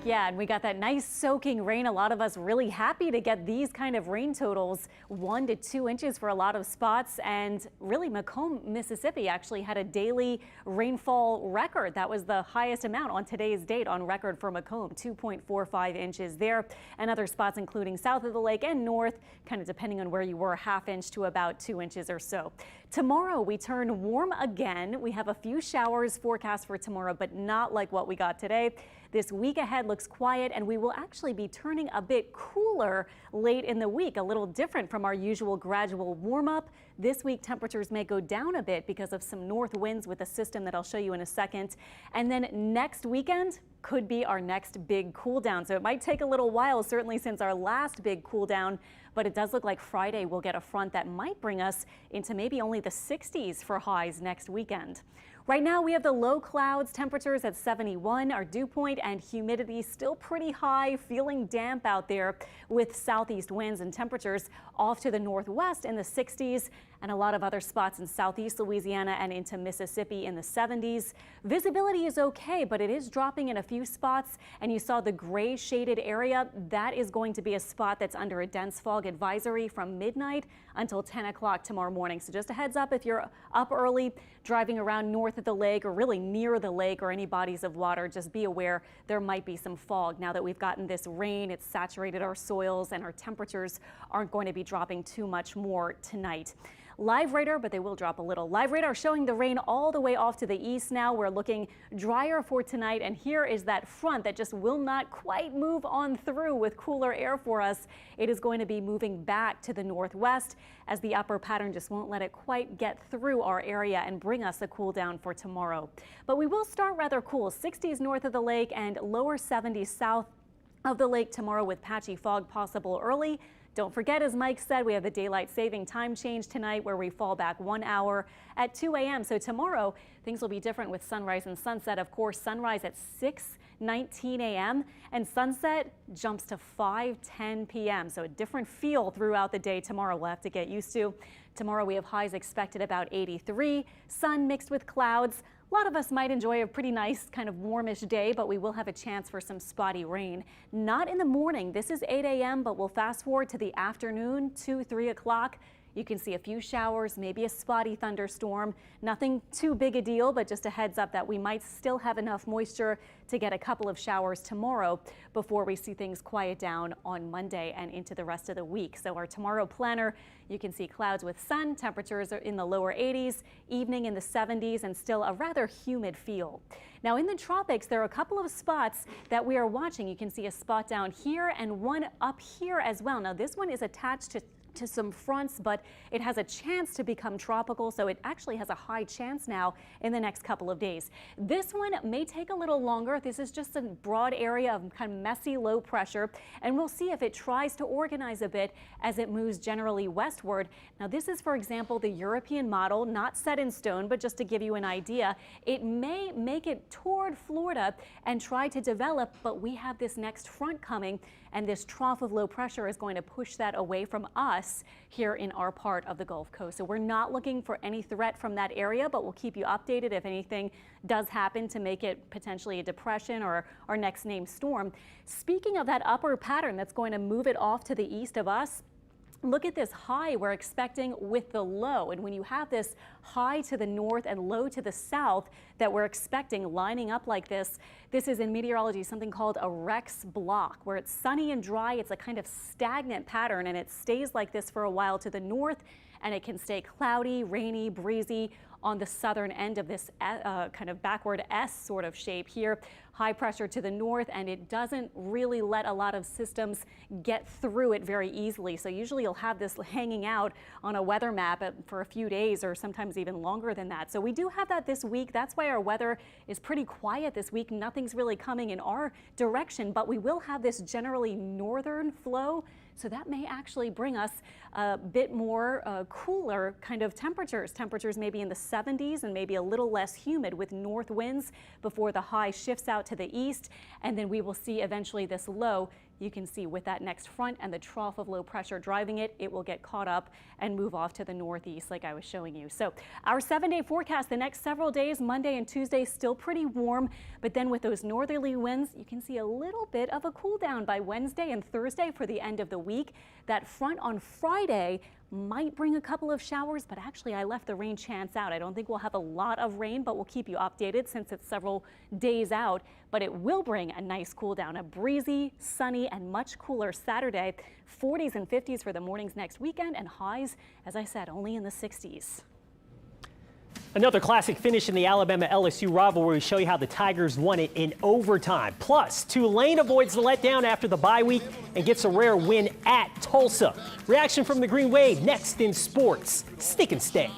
Yeah, and we got that nice soaking rain. A lot of us really happy to get these kind of rain totals, 1 to 2 inches for a lot of spots. And really, Macomb, Mississippi actually had a daily rainfall record. That was the highest amount on today's date on record for Macomb, 2.45 inches there. And other spots, including south of the lake and north, kind of depending on where you were, ½ inch to about 2 inches or so. Tomorrow, we turn warm again. We have a few showers forecast for tomorrow, but not like what we got today. This week ahead looks quiet, and we will actually be turning a bit cooler late in the week, a little different from our usual gradual warm up. This week, temperatures may go down a bit because of some north winds with a system that I'll show you in a second. And then next weekend could be our next big cool down. So it might take a little while, certainly since our last big cool down, but it does look like Friday we'll get a front that might bring us into maybe only the 60s for highs next weekend. Right now we have the low clouds, temperatures at 71, our dew point and humidity still pretty high, feeling damp out there with southeast winds and temperatures off to the northwest in the 60s and a lot of other spots in southeast Louisiana and into Mississippi in the 70s. Visibility is okay, but it is dropping in a few spots, and you saw the gray shaded area. That is going to be a spot that's under a dense fog advisory from midnight until 10 o'clock tomorrow morning. So just a heads up if you're up early, driving around north of the lake or really near the lake or any bodies of water, just be aware there might be some fog. Now that we've gotten this rain, it's saturated our soils and our temperatures aren't going to be dropping too much more tonight. Live radar, but they will drop a little. Live radar showing the rain all the way off to the east now. We're looking drier for tonight, and here is that front that just will not quite move on through with cooler air for us. It is going to be moving back to the northwest as the upper pattern just won't let it quite get through our area and bring us a cool down for tomorrow. But we will start rather cool, 60s north of the lake and lower 70s south of the lake tomorrow with patchy fog possible early. Don't forget, as Mike said, we have the daylight saving time change tonight where we fall back 1 hour at 2 a.m. So tomorrow things will be different with sunrise and sunset. Of course, sunrise at 6:19 a.m. and sunset jumps to 5:10 p.m. So a different feel throughout the day tomorrow we'll have to get used to. Tomorrow we have highs expected about 83, sun mixed with clouds. A lot of us might enjoy a pretty nice kind of warmish day, but we will have a chance for some spotty rain. Not in the morning. This is 8 a.m., but we'll fast forward to the afternoon, 2, 3 o'clock. You can see a few showers, maybe a spotty thunderstorm. Nothing too big a deal, but just a heads up that we might still have enough moisture to get a couple of showers tomorrow before we see things quiet down on Monday and into the rest of the week. So our tomorrow planner, you can see clouds with sun, temperatures are in the lower 80s, evening in the 70s, and still a rather humid feel. Now in the tropics, there are a couple of spots that we are watching. You can see a spot down here and one up here as well. Now this one is attached to some fronts, but it has a chance to become tropical, so it actually has a high chance now in the next couple of days. This one may take a little longer. This is just a broad area of kind of messy low pressure, and we'll see if it tries to organize a bit as it moves generally westward. Now this is, for example, the European model, not set in stone, but just to give you an idea, it may make it toward Florida and try to develop, but we have this next front coming, and this trough of low pressure is going to push that away from us here in our part of the Gulf Coast. So we're not looking for any threat from that area, but we'll keep you updated if anything does happen to make it potentially a depression or our next named storm. Speaking of that upper pattern that's going to move it off to the east of us, look at this high we're expecting with the low. And when you have this high to the north and low to the south that we're expecting lining up like this, this is in meteorology something called a Rex block, where it's sunny and dry. It's a kind of stagnant pattern, and it stays like this for a while to the north, and it can stay cloudy, rainy, breezy on the southern end of this kind of backward S sort of shape here. High pressure to the north, and it doesn't really let a lot of systems get through it very easily. So usually you'll have this hanging out on a weather map for a few days or sometimes even longer than that. So we do have that this week. That's why our weather is pretty quiet this week. Nothing's really coming in our direction, but we will have this generally northern flow. So that may actually bring us a bit more cooler kind of temperatures. Temperatures maybe in the 70s and maybe a little less humid with north winds before the high shifts out to the east, and then we will see eventually this low. You can see with that next front and the trough of low pressure driving it, it will get caught up and move off to the northeast like I was showing you. So our 7-day forecast, the next several days, Monday and Tuesday, still pretty warm. But then with those northerly winds, you can see a little bit of a cool down by Wednesday and Thursday for the end of the week. That front on Friday might bring a couple of showers, but actually I left the rain chance out. I don't think we'll have a lot of rain, but we'll keep you updated since it's several days out. But it will bring a nice cool down, a breezy, sunny, and much cooler Saturday. 40s and 50s for the mornings next weekend, and highs, as I said, only in the 60s. Another classic finish in the Alabama-LSU rivalry. We show you how the Tigers won it in overtime. Plus, Tulane avoids the letdown after the bye week and gets a rare win at Tulsa. Reaction from the Green Wave next in sports. Stick and stay.